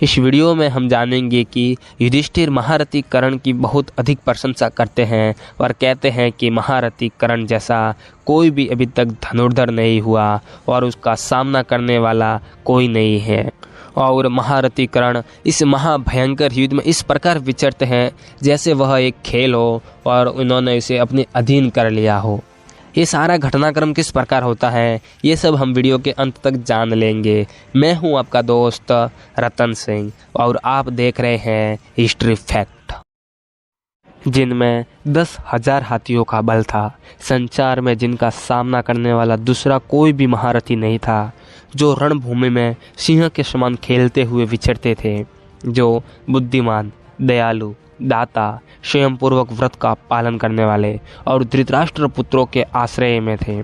इस वीडियो में हम जानेंगे कि युधिष्ठिर महारथी कर्ण की बहुत अधिक प्रशंसा करते हैं और कहते हैं कि महारथी कर्ण जैसा कोई भी अभी तक धनुर्धर नहीं हुआ और उसका सामना करने वाला कोई नहीं है। और महारथी कर्ण इस महाभयंकर युद्ध में इस प्रकार विचरते हैं जैसे वह एक खेल हो और उन्होंने इसे अपने अधीन कर लिया हो। ये सारा घटनाक्रम किस प्रकार होता है ये सब हम वीडियो के अंत तक जान लेंगे। मैं हूं आपका दोस्त रतन सिंह और आप देख रहे हैं हिस्ट्री फैक्ट। जिनमें 10,000 हाथियों का बल था, संचार में जिनका सामना करने वाला दूसरा कोई भी महारथी नहीं था, जो रणभूमि में सिंह के समान खेलते हुए विचरते थे, जो बुद्धिमान, दयालु, दाता, स्वयं पूर्वक व्रत का पालन करने वाले और धृतराष्ट्र पुत्रों के आश्रय में थे,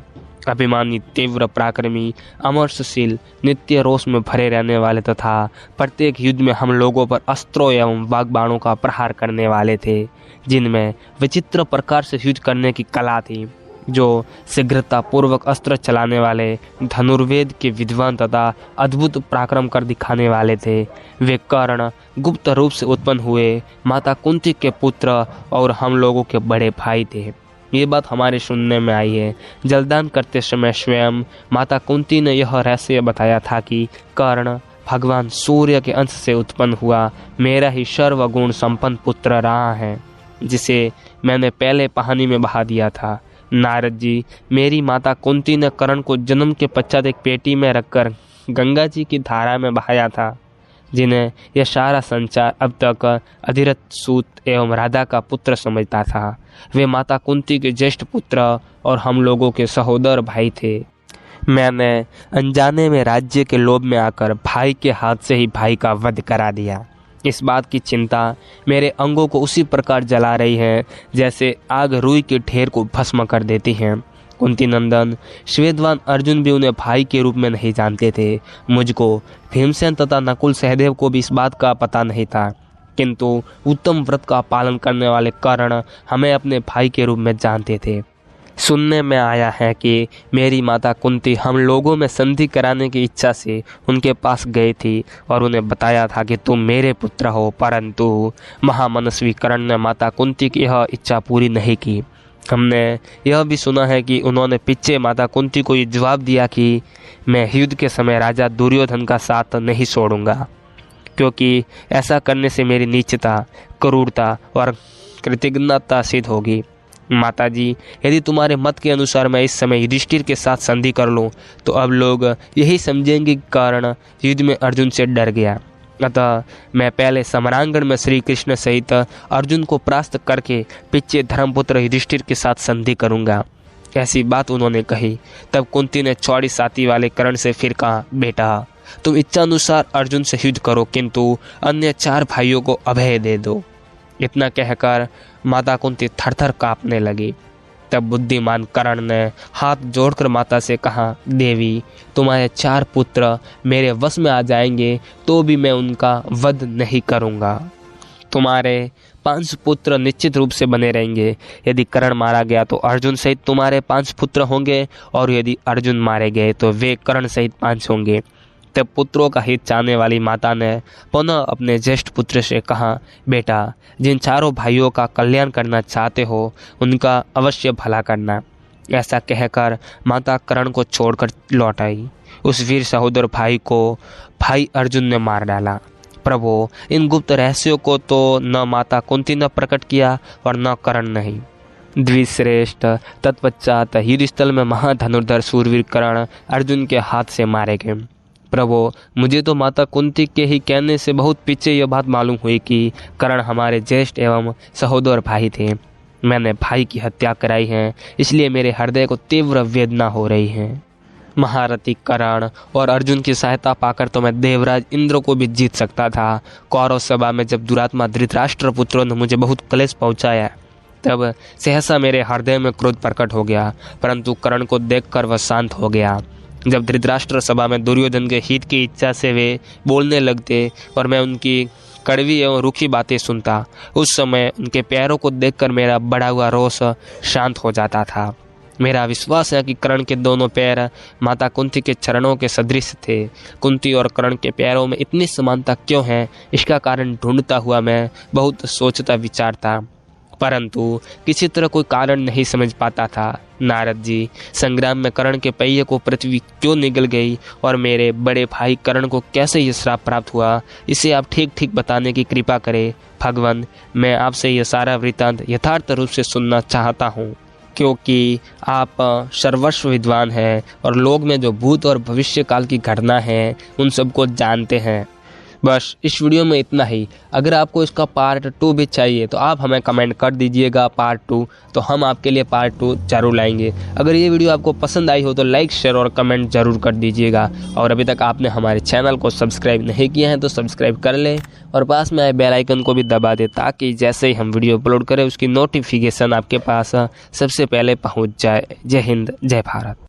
अभिमानी, तीव्र, पराक्रमी, अमरशील, नित्य रोष में भरे रहने वाले तथा प्रत्येक युद्ध में हम लोगों पर अस्त्रों एवं वाग्बाणों का प्रहार करने वाले थे, जिनमें विचित्र प्रकार से युद्ध करने की कला थी, जो शीघ्रता पूर्वक अस्त्र चलाने वाले, धनुर्वेद के विद्वान तथा अद्भुत पराक्रम कर दिखाने वाले थे। वे कर्ण गुप्त रूप से उत्पन्न हुए माता कुंती के पुत्र और हम लोगों के बड़े भाई थे। ये बात हमारे सुनने में आई है। जलदान करते समय स्वयं माता कुंती ने यह रहस्य बताया था कि कर्ण भगवान सूर्य के अंश से उत्पन्न हुआ मेरा ही सर्वगुण संपन्न पुत्र रहा है, जिसे मैंने पहले पानी में बहा दिया था। नारद जी, मेरी माता कुंती ने कर्ण को जन्म के पश्चात एक पेटी में रखकर गंगा जी की धारा में बहाया था, जिन्हें यह सारा संचार अब तक अधिरथ सूत एवं राधा का पुत्र समझता था। वे माता कुंती के ज्येष्ठ पुत्र और हम लोगों के सहोदर भाई थे। मैंने अनजाने में राज्य के लोभ में आकर भाई के हाथ से ही भाई का वध करा दिया। इस बात की चिंता मेरे अंगों को उसी प्रकार जला रही है जैसे आग रुई के ढेर को भस्म कर देती है। कुंती नंदन श्वेतवान अर्जुन भी उन्हें भाई के रूप में नहीं जानते थे। मुझको, भीमसेन तथा नकुल सहदेव को भी इस बात का पता नहीं था, किंतु उत्तम व्रत का पालन करने वाले कर्ण हमें अपने भाई के रूप में जानते थे। सुनने में आया है कि मेरी माता कुंती हम लोगों में संधि कराने की इच्छा से उनके पास गई थी और उन्हें बताया था कि तुम मेरे पुत्र हो, परंतु महामनस्वी कर्ण ने माता कुंती की यह इच्छा पूरी नहीं की। हमने यह भी सुना है कि उन्होंने पीछे माता कुंती को ये जवाब दिया कि मैं युद्ध के समय राजा दुर्योधन का साथ नहीं छोड़ूंगा, क्योंकि ऐसा करने से मेरी नीचता, क्रूरता और कृतज्ञता सिद्ध होगी। माताजी, यदि तुम्हारे मत के अनुसार मैं इस समय युधिष्ठिर के साथ संधि कर लूं, तो अब लोग यही समझेंगे कि कर्ण युद्ध में अर्जुन से डर गया। अतः मैं पहले समरांगण में श्री कृष्ण सहित अर्जुन को परास्त करके पीछे धर्मपुत्र युधिष्ठिर के साथ संधि करूंगा। ऐसी बात उन्होंने कही। तब कुंती ने चौड़ी छाती वाले कर्ण से फिर कहा, बेटा, तुम इच्छानुसार अर्जुन से युद्ध करो, किंतु अन्य 4 भाइयों को अभय दे दो। इतना कहकर माता कुंती थरथर कांपने लगी। तब बुद्धिमान कर्ण ने हाथ जोड़कर माता से कहा, देवी, तुम्हारे 4 पुत्र मेरे वश में आ जाएंगे तो भी मैं उनका वध नहीं करूंगा। तुम्हारे 5 पुत्र निश्चित रूप से बने रहेंगे। यदि कर्ण मारा गया तो अर्जुन सहित तुम्हारे 5 पुत्र होंगे, और यदि अर्जुन मारे गए तो वे कर्ण सहित 5 होंगे। तब पुत्रों का हित चाहने वाली माता ने पुनः अपने ज्येष्ठ पुत्र से कहा, बेटा, जिन 4 भाइयों का कल्याण करना चाहते हो उनका अवश्य भला करना। ऐसा कहकर माता कर्ण को छोड़कर लौट आई। उस वीर सहोदर भाई को भाई अर्जुन ने मार डाला। प्रभु, इन गुप्त रहस्यों को तो न माता कुंती ने प्रकट किया और न कर्ण नहीं। द्विश्रेष्ठ तत्पश्चात युद्धस्थल में महाधनुर्धर सूरवीर कर्ण अर्जुन के हाथ से मारे गए। प्रभु, मुझे तो माता कुंती के ही कहने से बहुत पीछे यह बात मालूम हुई कि कर्ण हमारे ज्येष्ठ एवं सहोदर भाई थे। मैंने भाई की हत्या कराई है, इसलिए मेरे हृदय को तीव्र वेदना हो रही है। महारथी कर्ण और अर्जुन की सहायता पाकर तो मैं देवराज इंद्र को भी जीत सकता था। कौरव सभा में जब दुरात्मा धृतराष्ट्र पुत्रों ने मुझे बहुत क्लेश पहुंचाया, तब सहसा मेरे हृदय में क्रोध प्रकट हो गया, परंतु कर्ण को देखकर वह शांत हो गया। जब धृतराष्ट्र सभा में दुर्योधन के हित की इच्छा से वे बोलने लगते और मैं उनकी कड़वी एवं रूखी बातें सुनता, उस समय उनके पैरों को देखकर मेरा बढ़ा हुआ रोष शांत हो जाता था। मेरा विश्वास है कि कर्ण के दोनों पैर माता कुंती के चरणों के सदृश थे। कुंती और कर्ण के पैरों में इतनी समानता क्यों है, इसका कारण ढूंढता हुआ मैं बहुत सोचता विचारता, परंतु किसी तरह कोई कारण नहीं समझ पाता था। नारद जी, संग्राम में कर्ण के पहिए को पृथ्वी क्यों निगल गई और मेरे बड़े भाई कर्ण को कैसे ये श्राप प्राप्त हुआ, इसे आप ठीक ठीक बताने की कृपा करें। भगवान, मैं आपसे यह सारा वृत्तांत यथार्थ रूप से सुनना चाहता हूँ, क्योंकि आप सर्वस्व विद्वान हैं और लोग में जो भूत और भविष्य काल की घटना है उन सबको जानते हैं। बस इस वीडियो में इतना ही। अगर आपको इसका पार्ट 2 भी चाहिए तो आप हमें कमेंट कर दीजिएगा पार्ट 2, तो हम आपके लिए पार्ट 2 जरूर लाएंगे। अगर ये वीडियो आपको पसंद आई हो तो लाइक, शेयर और कमेंट जरूर कर दीजिएगा। और अभी तक आपने हमारे चैनल को सब्सक्राइब नहीं किया है तो सब्सक्राइब कर लें और पास में आए बेल आइकन को भी दबा दें, ताकि जैसे ही हम वीडियो अपलोड करें उसकी नोटिफिकेशन आपके पास सबसे पहले पहुँच जाए। जय हिंद, जय भारत।